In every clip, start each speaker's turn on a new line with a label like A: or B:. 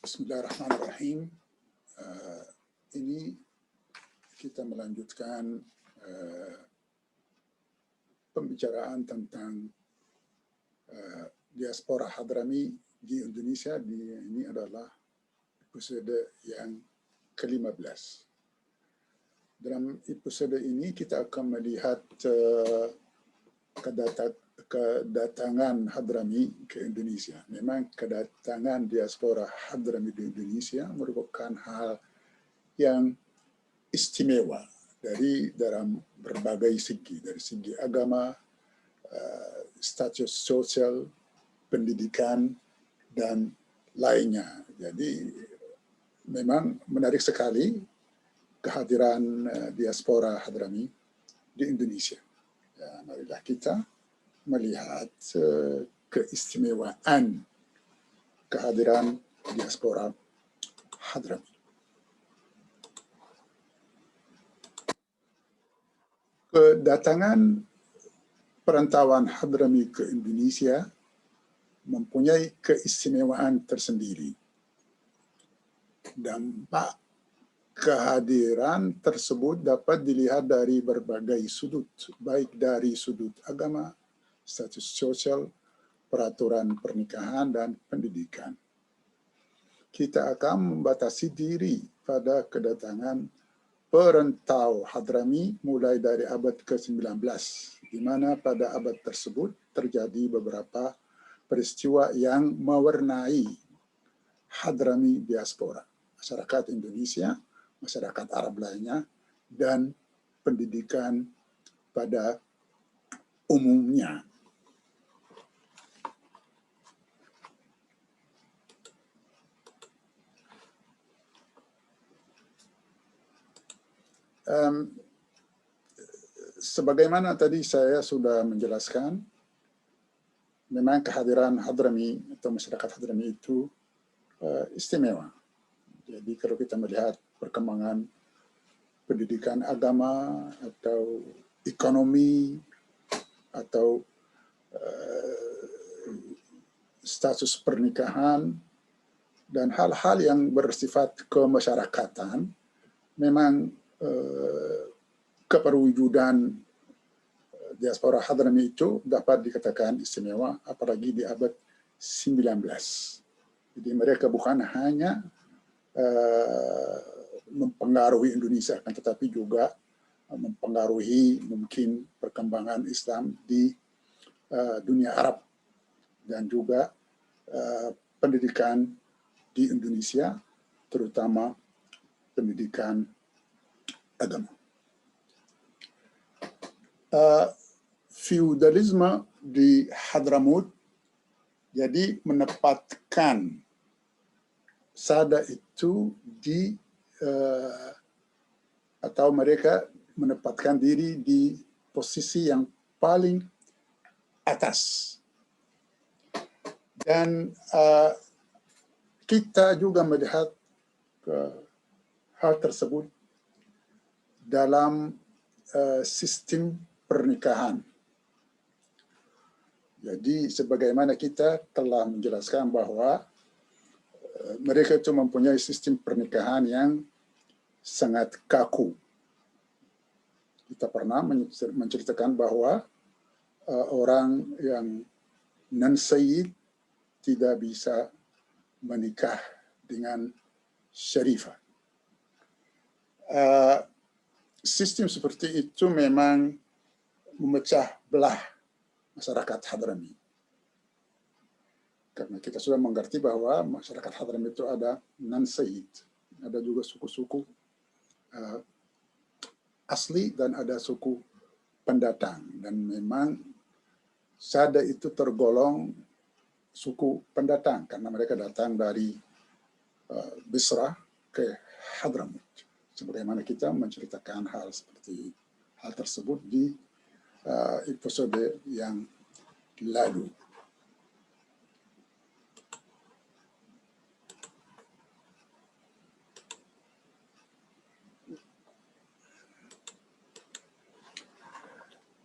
A: Bismillahirrahmanirrahim. Ini kita melanjutkan pembicaraan tentang diaspora Hadrami di Indonesia. Ini adalah episode yang ke-15. Dalam episode ini kita akan melihat kedatangan Hadrami ke Indonesia. Memang kedatangan diaspora Hadrami di Indonesia merupakan hal yang istimewa dalam berbagai segi, dari segi agama, status sosial, pendidikan, dan lainnya. Jadi memang menarik sekali kehadiran diaspora Hadrami di Indonesia. Ya, marilah kita melihat keistimewaan kehadiran diaspora Hadrami. Kedatangan perantauan Hadrami ke Indonesia mempunyai keistimewaan tersendiri. Dampak kehadiran tersebut dapat dilihat dari berbagai sudut, baik dari sudut agama, status sosial, peraturan pernikahan, dan pendidikan. Kita akan membatasi diri pada kedatangan perantau Hadrami mulai dari abad ke-19, di mana pada abad tersebut terjadi beberapa peristiwa yang mewarnai Hadrami diaspora, masyarakat Indonesia, masyarakat Arab lainnya, dan pendidikan pada umumnya. Sebagaimana tadi saya sudah menjelaskan, memang kehadiran Hadrami atau masyarakat Hadrami itu istimewa. Jadi kalau kita melihat perkembangan pendidikan agama atau ekonomi atau status pernikahan dan hal-hal yang bersifat kemasyarakatan, memang keperwujudan diaspora Hadrami itu dapat dikatakan istimewa, apalagi di abad 19. Jadi mereka bukan hanya mempengaruhi Indonesia, tetapi juga mempengaruhi mungkin perkembangan Islam di dunia Arab dan juga pendidikan di Indonesia, terutama pendidikan agama. Feudalisme di Hadramut jadi menempatkan sada itu atau mereka menempatkan diri di posisi yang paling atas. Dan kita juga melihat hal tersebut dalam sistem pernikahan. Jadi sebagaimana kita telah menjelaskan bahwa mereka itu mempunyai sistem pernikahan yang sangat kaku. Kita pernah menceritakan bahwa orang yang non-sayyid tidak bisa menikah dengan syarifah. Sistem seperti itu memang memecah belah masyarakat Hadrami. Karena kita sudah mengerti bahwa masyarakat Hadrami itu ada non-sayyid, ada juga suku-suku asli dan ada suku pendatang. Dan memang sada itu tergolong suku pendatang karena mereka datang dari Bisra ke Hadramut. Sebagaimana kita menceritakan hal tersebut di episode yang lalu.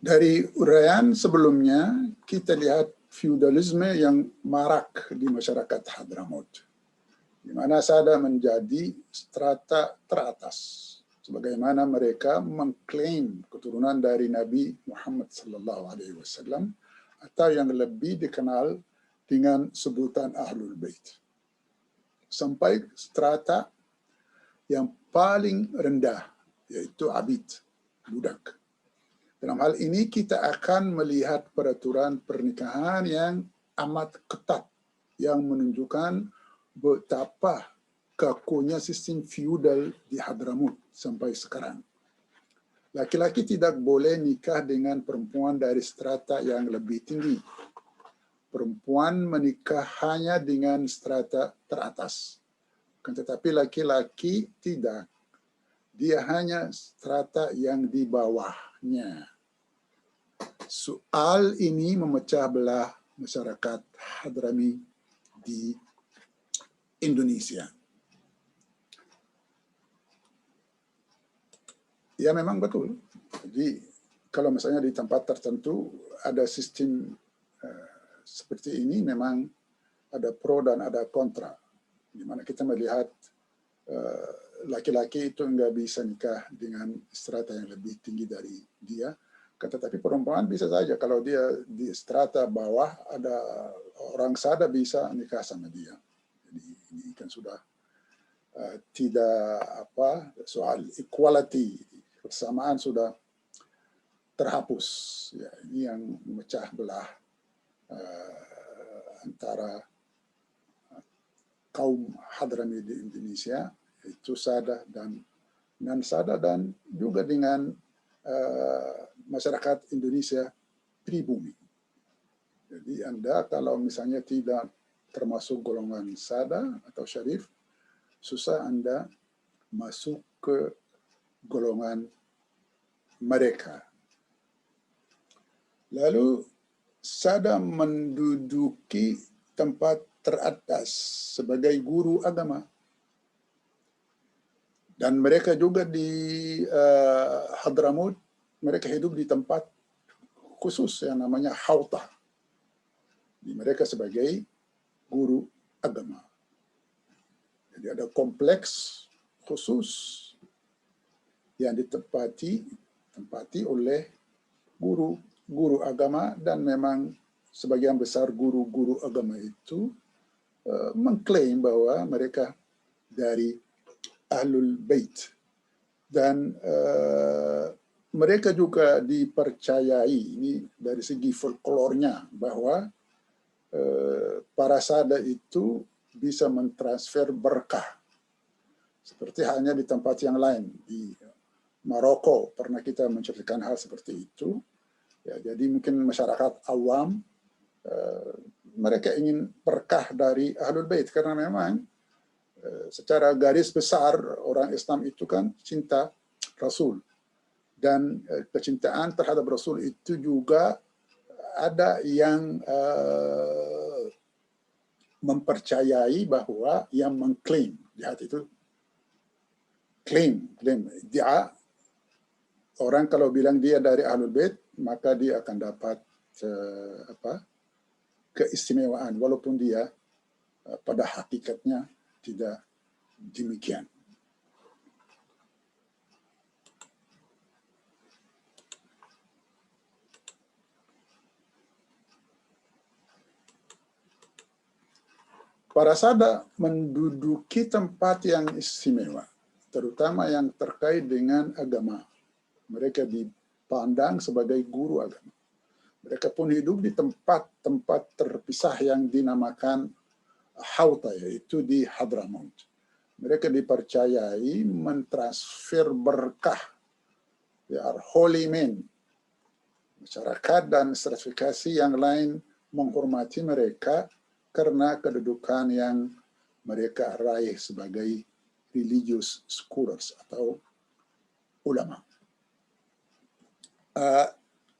A: Dari uraian sebelumnya, kita lihat feudalisme yang marak di masyarakat Hadramut. di mana Sada menjadi strata teratas, sebagaimana mereka mengklaim keturunan dari Nabi Muhammad SAW atau yang lebih dikenal dengan sebutan Ahlul Bait, sampai strata yang paling rendah, yaitu abid, budak. Dalam hal ini kita akan melihat peraturan pernikahan yang amat ketat, yang menunjukkan betapa kakunya sistem feudal di Hadramut sampai sekarang. Laki-laki tidak boleh nikah dengan perempuan dari strata yang lebih tinggi. Perempuan menikah hanya dengan strata teratas. Tetapi laki-laki tidak. Dia hanya strata yang di bawahnya. Soal ini memecah belah masyarakat Hadrami di Indonesia. Ya memang betul. Jadi kalau misalnya di tempat tertentu ada sistem seperti ini, memang ada pro dan ada kontra. Di mana kita melihat laki-laki itu nggak bisa nikah dengan strata yang lebih tinggi dari dia. Tetapi perempuan bisa saja, kalau dia di strata bawah, ada orang Sada bisa nikah sama dia. Jadi ini kan sudah tidak soal equality, persamaan sudah terhapus. Ya, ini yang memecah belah antara kaum Hadrami di Indonesia, itu Sada dan non-Sada, dan juga dengan masyarakat Indonesia pribumi. Jadi Anda kalau misalnya tidak termasuk golongan Sada atau Syarif, susah Anda masuk ke golongan mereka. Lalu Sada menduduki tempat teratas sebagai guru agama. Dan mereka juga di Hadramut, mereka hidup di tempat khusus yang namanya Hauta. Mereka sebagai guru agama. Jadi ada kompleks khusus yang ditempati oleh guru agama, dan memang sebagian besar guru-guru agama itu mengklaim bahwa mereka dari Ahlul Bait, dan mereka juga dipercayai, ini dari segi folklornya, bahwa para Sada itu bisa mentransfer berkah, seperti halnya di tempat yang lain. Di Maroko pernah kita menceritakan hal seperti itu. Ya, jadi mungkin masyarakat awam mereka ingin berkah dari Ahlul Bait, karena memang secara garis besar orang Islam itu kan cinta Rasul, dan kecintaan terhadap Rasul itu juga ada yang mempercayai bahwa yang mengklaim, lihat itu klaim dia, orang kalau bilang dia dari Ahlul Bait, maka dia akan dapat keistimewaan, walaupun dia pada hakikatnya tidak demikian. Para Sada menduduki tempat yang istimewa, terutama yang terkait dengan agama. Mereka dipandang sebagai guru agama. Mereka pun hidup di tempat-tempat terpisah yang dinamakan Hauta, yaitu di Hadramut. Mereka dipercayai mentransfer berkah. They are holy men. Masyarakat dan stratifikasi yang lain menghormati mereka karena kedudukan yang mereka raih sebagai religious scholars atau ulama.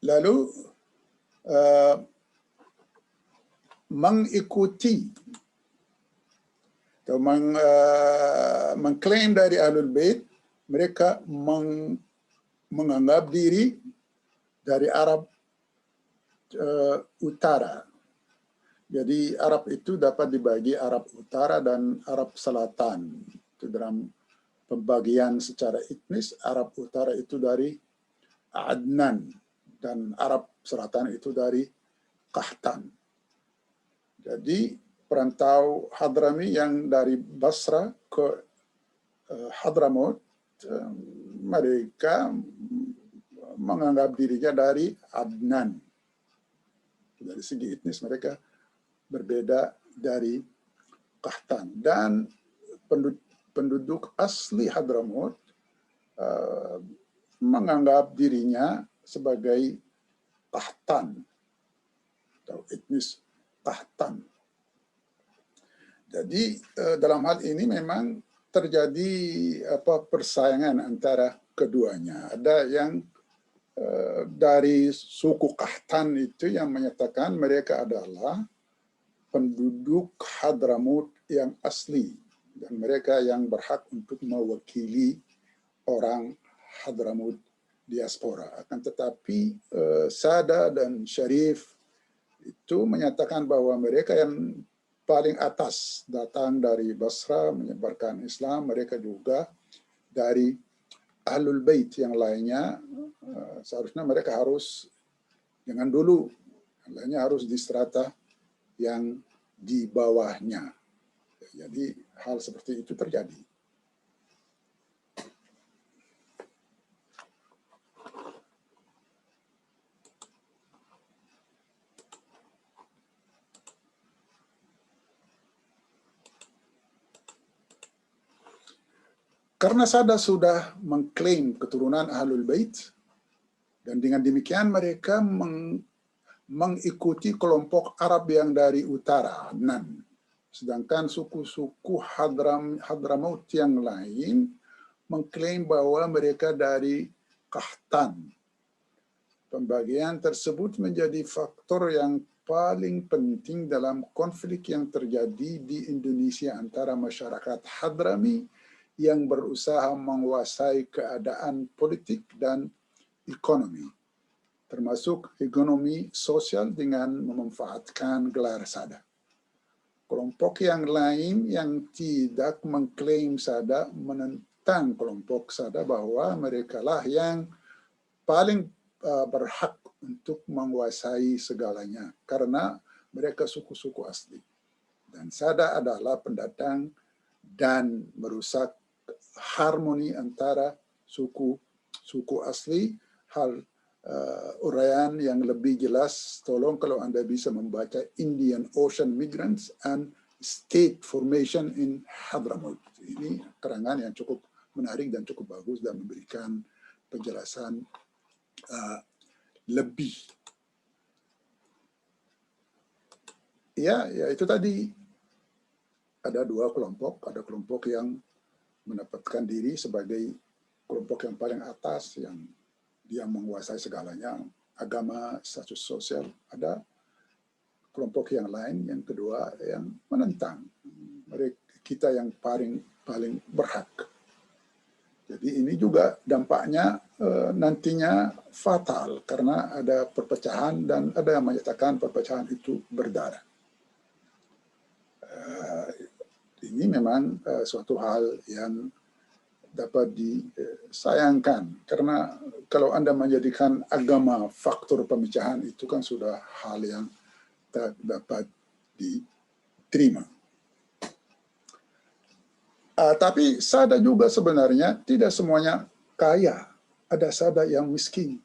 A: Lalu mengikuti atau mengklaim dari Ahlul Bait, mereka menganggap diri dari Arab Utara, Jadi Arab itu dapat dibagi Arab Utara dan Arab Selatan. Itu dalam pembagian secara etnis, Arab Utara itu dari Adnan dan Arab Selatan itu dari Qahtan. Jadi perantau Hadrami yang dari Basra ke Hadramaut, mereka menganggap dirinya dari Adnan. Dari segi etnis mereka berbeda dari Qahtan. Dan penduduk asli Hadramaut menganggap dirinya sebagai Qahtan atau etnis Qahtan. Jadi dalam hal ini memang terjadi persaingan antara keduanya. Ada yang dari suku Qahtan itu yang menyatakan mereka adalah penduduk Hadramaut yang asli dan mereka yang berhak untuk mewakili orang Hadramaut diaspora. Akan tetapi Sada dan Syarif itu menyatakan bahwa mereka yang paling atas datang dari Basra menyebarkan Islam, mereka juga dari Ahlul Bait yang lainnya, seharusnya mereka harus jangan dulu, yang lainnya harus di strata yang di bawahnya. Jadi hal seperti itu terjadi. Karena Sada sudah mengklaim keturunan Ahlul Bait, dan dengan demikian mereka mengikuti kelompok Arab yang dari utara, Adnan. Sedangkan suku-suku Hadramaut yang lain mengklaim bahwa mereka dari Qahtan. Pembagian tersebut menjadi faktor yang paling penting dalam konflik yang terjadi di Indonesia antara masyarakat Hadrami yang berusaha menguasai keadaan politik dan ekonomi, termasuk ekonomi sosial dengan memanfaatkan gelar Sada. Kelompok yang lain yang tidak mengklaim Sada menentang kelompok Sada bahwa mereka lah yang paling berhak untuk menguasai segalanya karena mereka suku-suku asli. Dan Sada adalah pendatang dan merusak harmoni antara suku asli. Hal uraian yang lebih jelas, tolong kalau Anda bisa membaca Indian Ocean Migrants and State Formation in Hadramaut. Ini keterangan yang cukup menarik dan cukup bagus dan memberikan penjelasan lebih. Ya, itu tadi ada dua kelompok. Ada kelompok yang mendapatkan diri sebagai kelompok yang paling atas, yang dia menguasai segalanya, agama, status sosial. Ada kelompok yang lain, yang kedua, yang menentang. Kita yang paling berhak. Jadi ini juga dampaknya nantinya fatal, karena ada perpecahan dan ada yang menyatakan perpecahan itu berdarah. Ini memang suatu hal yang dapat disayangkan, karena kalau Anda menjadikan agama faktor pemecahan itu kan sudah hal yang tak dapat diterima. Tapi Sada juga sebenarnya tidak semuanya kaya, ada Sada yang miskin.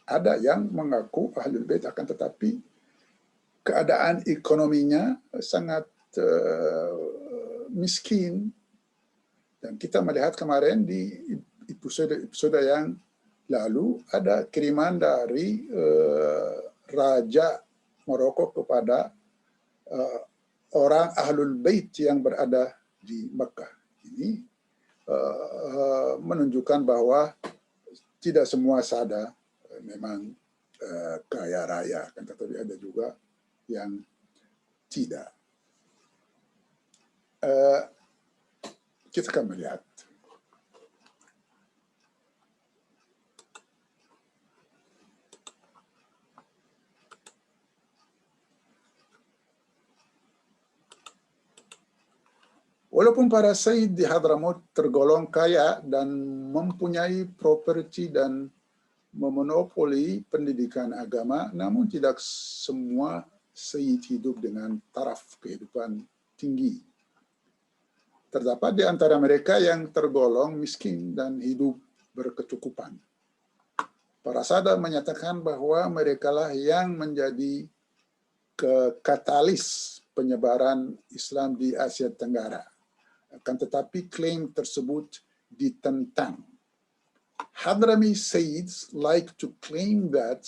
A: Ada yang mengaku Ahlul Bait akan tetapi keadaan ekonominya sangat miskin. Dan kita melihat kemarin di episode yang lalu ada kiriman dari Raja Maroko kepada orang Ahlul Bait yang berada di Mekah. Ini menunjukkan bahwa tidak semua Sada memang kaya raya, kan, tetapi ada juga yang tidak. Kita akan melihat. Walaupun para Sayyid di Hadramaut tergolong kaya dan mempunyai properti dan memonopoli pendidikan agama, namun tidak semua Sayyid hidup dengan taraf kehidupan tinggi. Terdapat di antara mereka yang tergolong miskin dan hidup berkecukupan. Para Sada menyatakan bahwa merekalah yang menjadi katalis penyebaran Islam di Asia Tenggara. Akan tetapi klaim tersebut ditentang. Hadrami Sayyids like to claim that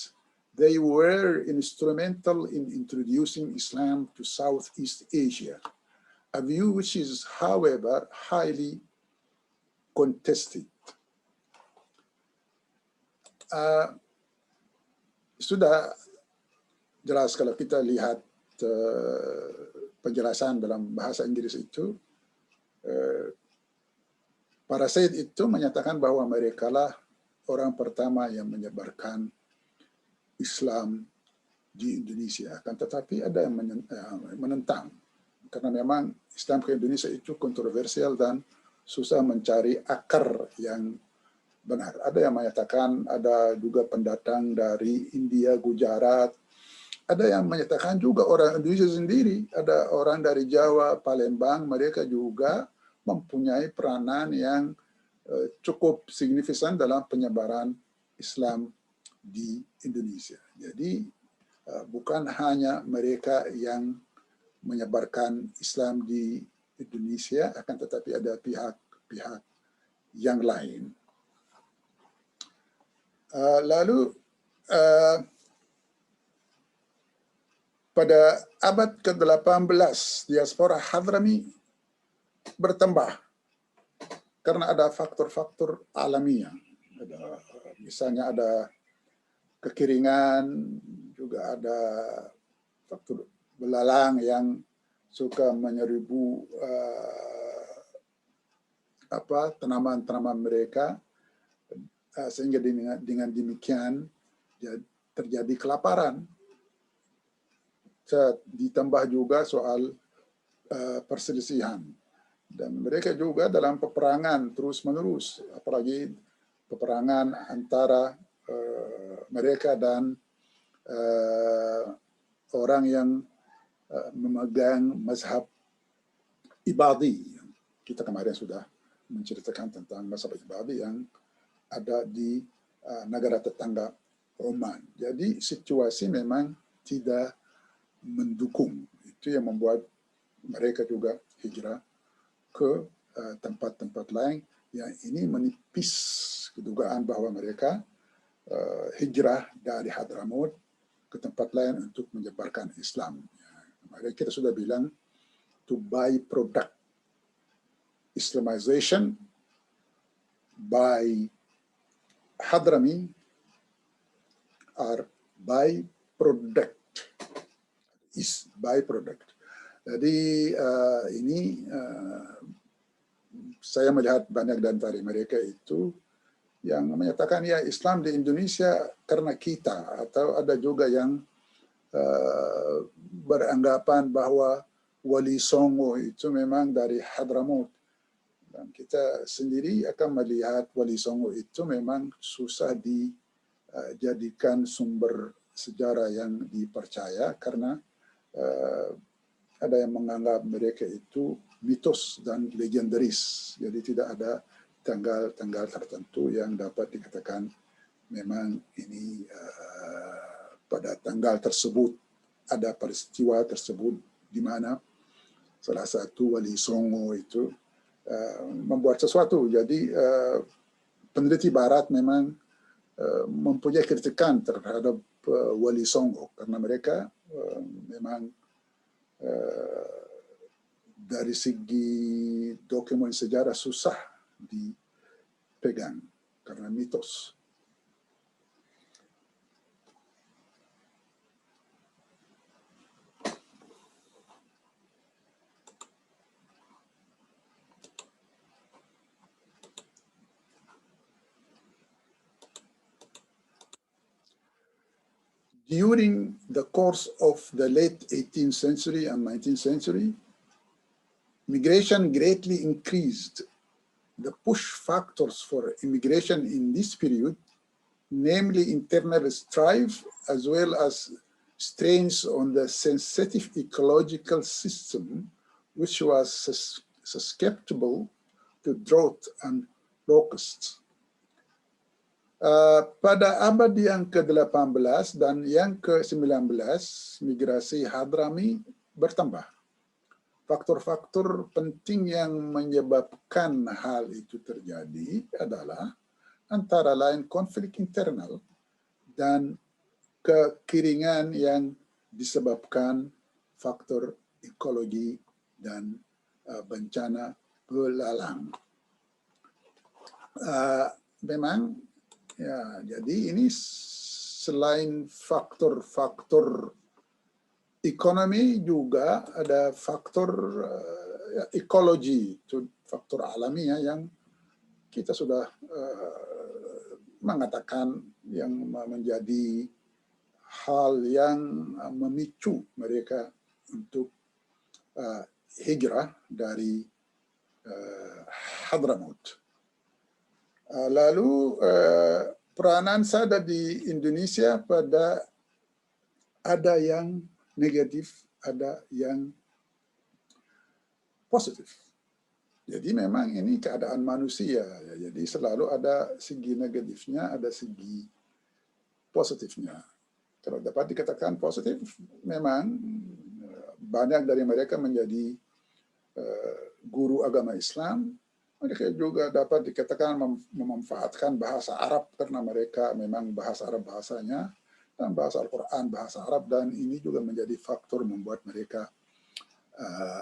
A: they were instrumental in introducing Islam to Southeast Asia, a view which is, however, highly contested. Sudah jelas kalau kita lihat penjelasan dalam bahasa Inggris itu, para Sayyid itu menyatakan bahwa mereka lah orang pertama yang menyebarkan Islam di Indonesia. Akan tetapi ada yang menentang, karena memang Islam ke Indonesia itu kontroversial dan susah mencari akar yang benar. Ada yang menyatakan ada juga pendatang dari India, Gujarat. Ada yang menyatakan juga orang Indonesia sendiri, ada orang dari Jawa, Palembang, mereka juga mempunyai peranan yang cukup signifikan dalam penyebaran Islam di Indonesia. Jadi bukan hanya mereka yang menyebarkan Islam di Indonesia, akan tetapi ada pihak-pihak yang lain. Lalu pada abad ke-18, diaspora Hadrami bertambah karena ada faktor-faktor alamiah. Misalnya ada kekeringan, juga ada faktor belalang yang suka menyerbu tanaman-tanaman mereka, sehingga dengan demikian terjadi kelaparan. Ditambah juga soal perselisihan, dan mereka juga dalam peperangan terus-menerus, apalagi peperangan antara mereka dan orang yang memegang mazhab Ibadi. Kita kemarin sudah menceritakan tentang mazhab Ibadi yang ada di negara tetangga Oman. Jadi situasi memang tidak mendukung. Itu yang membuat mereka juga hijrah ke tempat-tempat lain, yang ini menipis kedugaan bahwa mereka hijrah dari Hadramaut ke tempat lain untuk menyebarkan Islam. Kemarin kita sudah bilang, to buy product Islamization by Hadrami are byproduct, is byproduct. Jadi ini saya melihat banyak dari mereka itu yang menyatakan ya Islam di Indonesia karena kita, atau ada juga yang beranggapan bahwa Wali Songo itu memang dari Hadramaut. Dan kita sendiri akan melihat Wali Songo itu memang susah dijadikan sumber sejarah yang dipercaya, karena ada yang menganggap mereka itu mitos dan legendaris. Jadi tidak ada tanggal-tanggal tertentu yang dapat dikatakan memang ini pada tanggal tersebut ada peristiwa tersebut di mana salah satu Wali Songo itu membuat sesuatu. Jadi peneliti Barat memang mempunyai kritikan terhadap Wali Songo, karena mereka memang dari segi dokumen sejarah susah dipegang karena mitos. During the course of the late 18th century and 19th century, migration greatly increased the push factors for immigration in this period, namely internal strife as well as strains on the sensitive ecological system, which was susceptible to drought and locusts. Pada abad yang ke-18 dan yang ke-19, migrasi Hadrami bertambah. Faktor-faktor penting yang menyebabkan hal itu terjadi adalah antara lain konflik internal dan kekeringan yang disebabkan faktor ekologi dan bencana belalang. Memang ya, jadi ini selain faktor-faktor ekonomi juga ada faktor ekologi, itu faktor alami ya, yang kita sudah mengatakan yang menjadi hal yang memicu mereka untuk hijrah dari Hadramaut. Lalu peranan SADA di Indonesia pada ada yang negatif, ada yang positif. Jadi memang ini keadaan manusia, ya. Jadi selalu ada segi negatifnya, ada segi positifnya. Kalau dapat dikatakan positif, memang banyak dari mereka menjadi guru agama Islam. Mereka juga dapat dikatakan memanfaatkan bahasa Arab karena mereka memang bahasa Arab bahasanya, dan bahasa Al-Quran bahasa Arab, dan ini juga menjadi faktor membuat mereka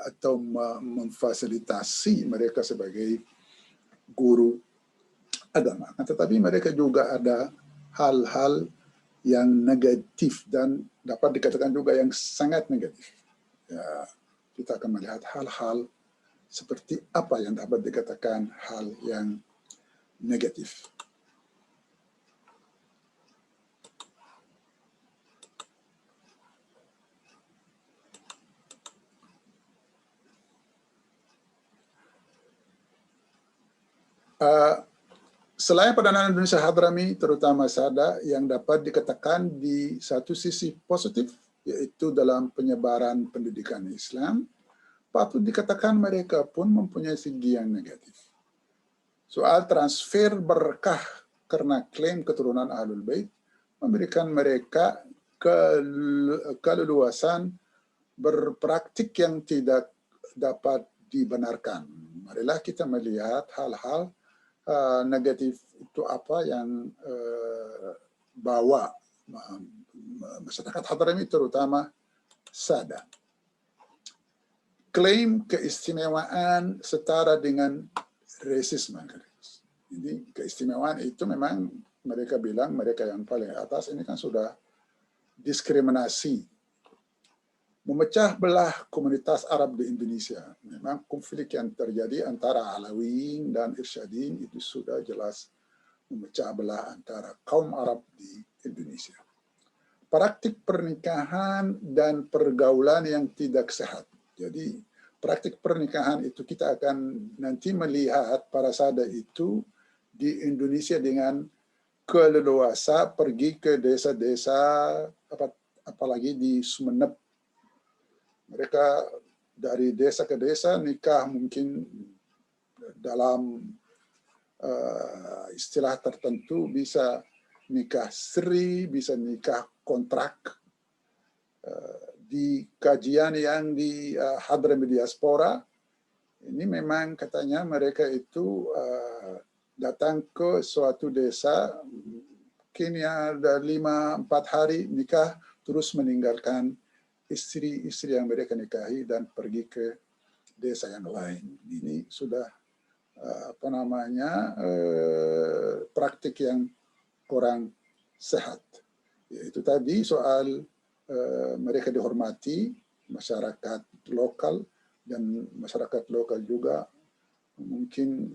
A: atau memfasilitasi mereka sebagai guru agama. Tetapi mereka juga ada hal-hal yang negatif dan dapat dikatakan juga yang sangat negatif. Ya, kita akan melihat hal-hal seperti apa yang dapat dikatakan hal yang negatif. Selain Perdana Indonesia Hadrami, terutama SADA, yang dapat dikatakan di satu sisi positif, yaitu dalam penyebaran pendidikan Islam, patut dikatakan mereka pun mempunyai segi yang negatif. Soal transfer berkah karena klaim keturunan Ahlul Bait memberikan mereka keleluasan berpraktik yang tidak dapat dibenarkan. Marilah kita melihat hal-hal negatif itu apa yang bawa masyarakat Hadrami, terutama SADA. Klaim keistimewaan setara dengan rasisme. Jadi keistimewaan itu memang mereka bilang mereka yang paling atas, ini kan sudah diskriminasi. Memecah belah komunitas Arab di Indonesia. Memang konflik yang terjadi antara Alawiyin dan Irsyadin itu sudah jelas memecah belah antara kaum Arab di Indonesia. Praktik pernikahan dan pergaulan yang tidak sehat. Jadi praktik pernikahan itu kita akan nanti melihat para SADA itu di Indonesia dengan keleluasa pergi ke desa-desa, apalagi di Sumeneb. Mereka dari desa ke desa nikah mungkin dalam istilah tertentu, bisa nikah siri, bisa nikah kontrak. Di kajian yang di Hadrami Diaspora, ini memang katanya mereka itu datang ke suatu desa, mungkin ya ada 5-4 hari nikah, terus meninggalkan istri-istri yang mereka nikahi dan pergi ke desa yang lain. Ini sudah praktik yang kurang sehat. Yaitu tadi soal mereka dihormati, masyarakat lokal, dan masyarakat lokal juga mungkin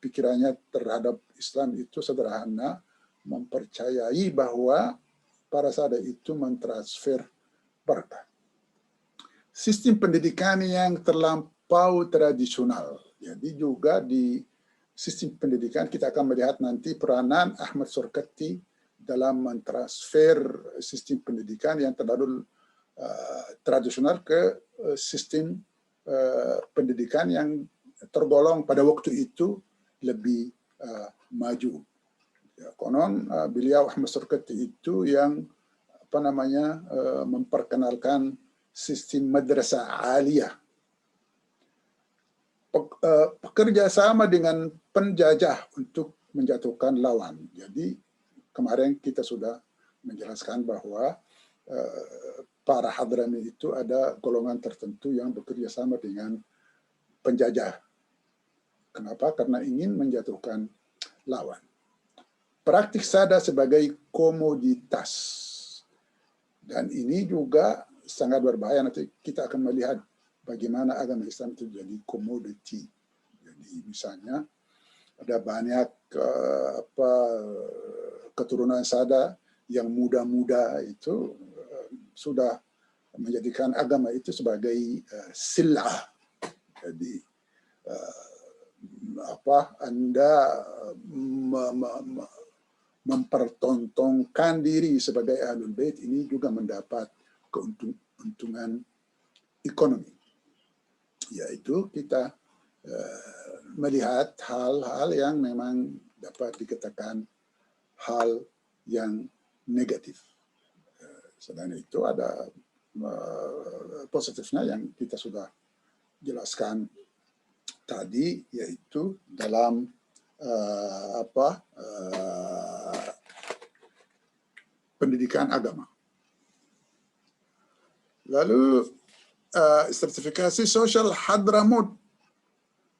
A: pikirannya terhadap Islam itu sederhana, mempercayai bahwa para SADA itu mentransfer berkah. Sistem pendidikan yang terlampau tradisional. Jadi juga di sistem pendidikan kita akan melihat nanti peranan Ahmad Surkati dalam mentransfer sistem pendidikan yang terlalu tradisional ke sistem pendidikan yang tergolong pada waktu itu lebih maju. Ya, konon beliau Ahmad Surkati itu yang memperkenalkan sistem madrasah aliyah, bekerja sama dengan penjajah untuk menjatuhkan lawan. Jadi kemarin kita sudah menjelaskan bahwa para Hadrami itu ada golongan tertentu yang bekerja sama dengan penjajah. Kenapa? Karena ingin menjatuhkan lawan. Praktik sada sebagai komoditas. Dan ini juga sangat berbahaya. Nanti kita akan melihat bagaimana agama Islam itu jadi komoditi. Jadi misalnya ada banyak keturunan sada yang muda-muda itu sudah menjadikan agama itu sebagai silah. Jadi Anda mempertontonkan diri sebagai Ahlul Bait ini juga mendapat keuntungan ekonomi. Yaitu kita melihat hal-hal yang memang dapat dikatakan hal yang negatif. Selain itu ada positifnya yang kita sudah jelaskan tadi, yaitu dalam pendidikan agama. Lalu sertifikasi sosial Hadramaut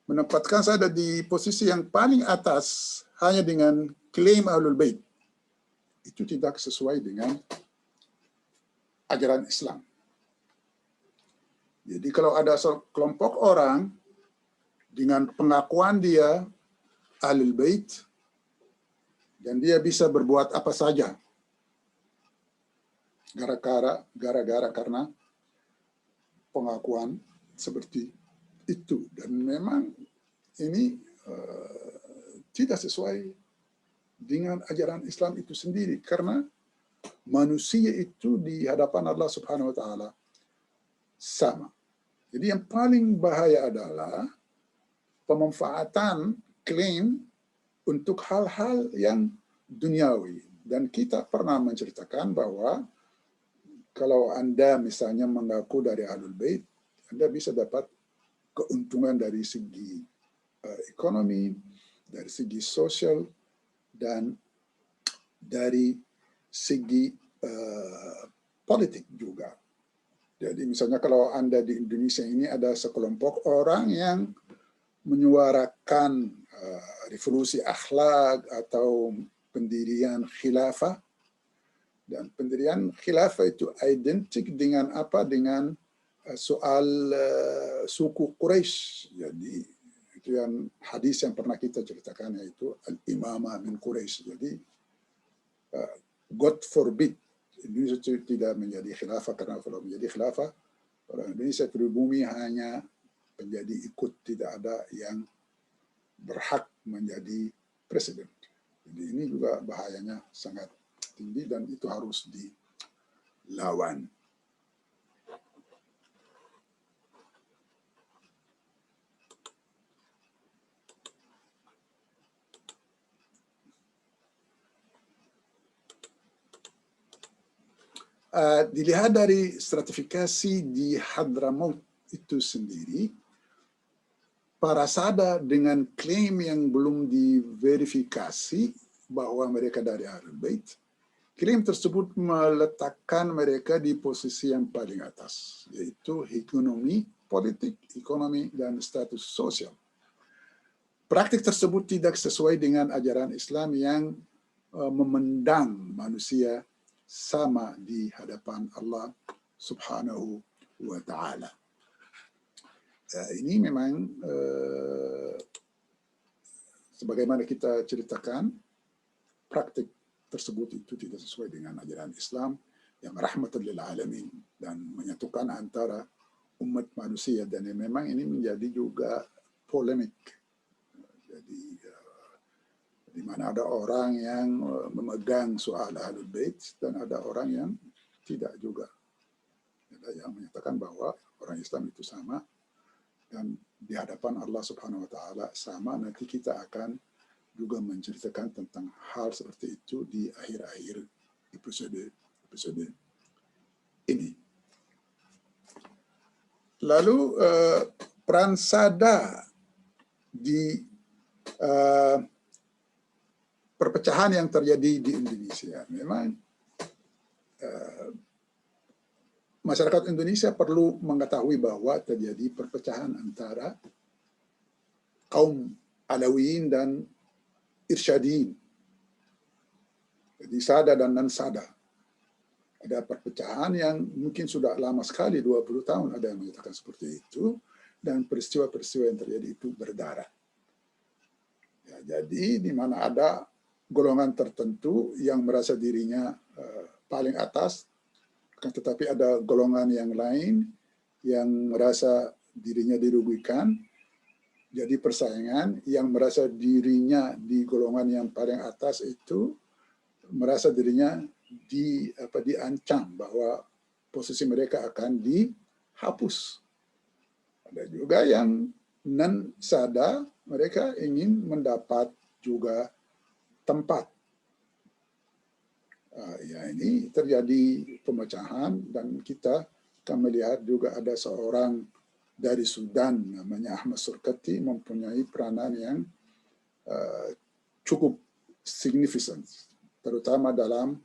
A: menempatkan saya di posisi yang paling atas hanya dengan klaim Ahlul Bait. Itu tidak sesuai dengan ajaran Islam. Jadi kalau ada kelompok orang dengan pengakuan dia Ahlul Bait dan dia bisa berbuat apa saja gara-gara karena pengakuan seperti itu, dan memang ini tidak sesuai dengan ajaran Islam itu sendiri, karena manusia itu di hadapan Allah Subhanahu wa taala sama. Jadi yang paling bahaya adalah pemanfaatan klaim untuk hal-hal yang duniawi. Dan kita pernah menceritakan bahwa kalau Anda misalnya mengaku dari Ahlul Bait, Anda bisa dapat keuntungan dari segi ekonomi, dari segi sosial, dan dari segi politik juga. Jadi misalnya kalau Anda di Indonesia ini ada sekelompok orang yang menyuarakan revolusi akhlak atau pendirian khilafah, dan pendirian khilafah itu identik dengan apa? Dengan soal suku Quraisy. Jadi itu yang hadis yang pernah kita ceritakan, yaitu al-imamah min Quraisy. Jadi God forbid Indonesia tidak menjadi khilafah, karena kalau menjadi khilafah orang Indonesia pribumi hanya menjadi ikut, tidak ada yang berhak menjadi presiden. Jadi ini juga bahayanya sangat tinggi dan itu harus dilawan. Dilihat dari stratifikasi di Hadramaut itu sendiri, para sada dengan klaim yang belum diverifikasi bahwa mereka dari Ahlul Bait, klaim tersebut meletakkan mereka di posisi yang paling atas, yaitu ekonomi, politik, ekonomi, dan status sosial. Praktik tersebut tidak sesuai dengan ajaran Islam yang memandang manusia sama di hadapan Allah Subhanahu wa ta'ala. Ini memang sebagaimana kita ceritakan, praktik tersebut itu tidak sesuai dengan ajaran Islam yang rahmatan lil alamin dan menyatukan antara umat manusia, dan memang ini menjadi juga polemik. Jadi di mana ada orang yang memegang soal Ahlul Bait dan ada orang yang tidak juga. Ada yang menyatakan bahwa orang Islam itu sama dan di hadapan Allah Subhanahu wa taala sama. Nanti kita akan juga menceritakan tentang hal seperti itu di akhir-akhir episode ini. Lalu peran sada di perpecahan yang terjadi di Indonesia. Memang masyarakat Indonesia perlu mengetahui bahwa terjadi perpecahan antara kaum Alawiyin dan Irsyadiyin. Jadi sada dan non-sada. Ada perpecahan yang mungkin sudah lama sekali, 20 tahun ada yang menyatakan seperti itu, dan peristiwa-peristiwa yang terjadi itu berdarah. Ya, jadi di mana ada golongan tertentu yang merasa dirinya paling atas, tetapi ada golongan yang lain yang merasa dirinya dirugikan, jadi persaingan. Yang merasa dirinya di golongan yang paling atas itu merasa dirinya diancam bahwa posisi mereka akan dihapus. Ada juga yang non-sada, mereka ingin mendapat juga tempat. Ya, ini terjadi pemecahan, dan kita akan melihat juga ada seorang dari Sudan namanya Ahmad Surkati mempunyai peranan yang cukup signifikan, terutama dalam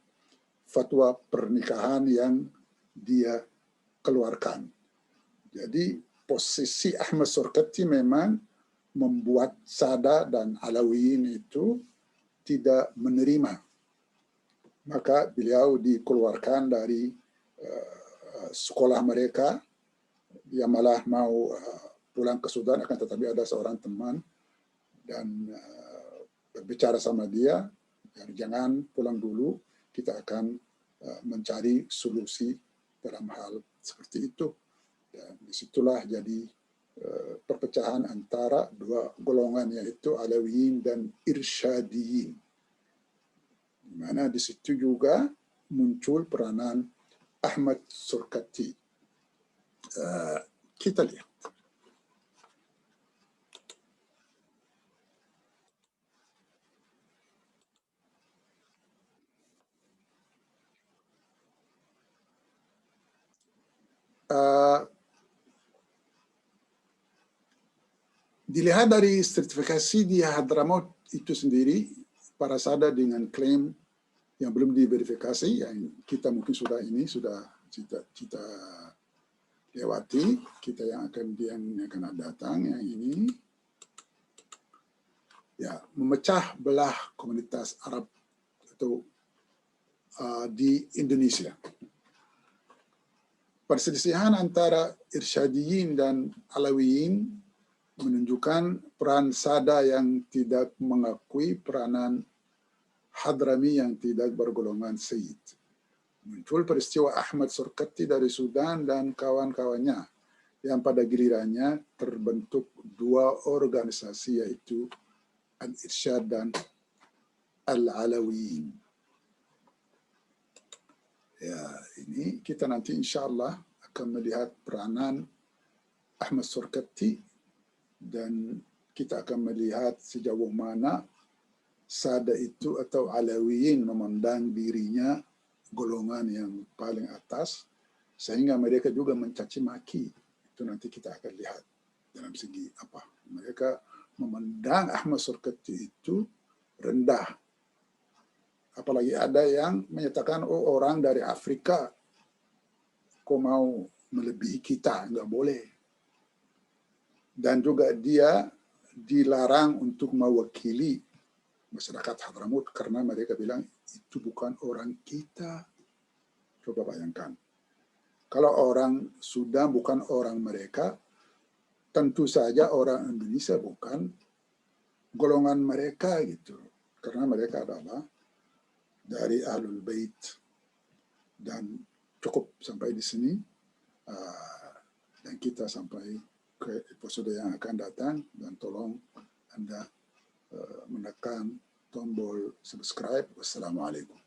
A: fatwa pernikahan yang dia keluarkan. Jadi posisi Ahmad Surkati memang membuat sada dan Alawiyin itu tidak menerima. Maka beliau dikeluarkan dari sekolah mereka. Dia malah mau pulang ke Sudan, akan tetapi ada seorang teman dan berbicara sama dia, jangan pulang dulu, kita akan mencari solusi dalam hal seperti itu. Dan disitulah jadi perpecahan antara dua golongan, yaitu Alawiyin dan Irsyadiyin. Di mana di situ juga muncul peranan Ahmad Surkati. Kita lihat. Dilihat dari sertifikasi di Hadramaut itu sendiri, para sada dengan klaim yang belum diverifikasi, yang kita mungkin sudah kita lewati, kita yang akan datang, yang ini ya memecah belah komunitas Arab atau di Indonesia. Perselisihan antara Irsyadiyin dan Alawiyin menunjukkan peran sada yang tidak mengakui peranan Hadrami yang tidak bergolongan Sayyid. Muncul peristiwa Ahmad Surkati dari Sudan dan kawan-kawannya, yang pada gilirannya terbentuk dua organisasi, yaitu Al-Irsyad dan Al-Alawiyin. Ya, ini kita nanti insya Allah akan melihat peranan Ahmad Surkati, dan kita akan melihat sejauh mana sada itu atau Alawiyin memandang dirinya golongan yang paling atas, sehingga mereka juga mencaci maki. Itu nanti kita akan lihat dalam segi apa. Mereka memandang Ahmad Surkati itu rendah. Apalagi ada yang menyatakan, oh orang dari Afrika kok mau melebihi kita, nggak boleh. Dan juga dia dilarang untuk mewakili masyarakat Hadramaut karena mereka bilang itu bukan orang kita. Coba bayangkan. Kalau orang Sudan bukan orang mereka, tentu saja orang Indonesia bukan golongan mereka gitu. Karena mereka adalah dari Ahlul Bait. Dan cukup sampai di sini. dan kita sampai ke episode yang akan datang, dan tolong Anda menekan tombol subscribe. Wassalamualaikum.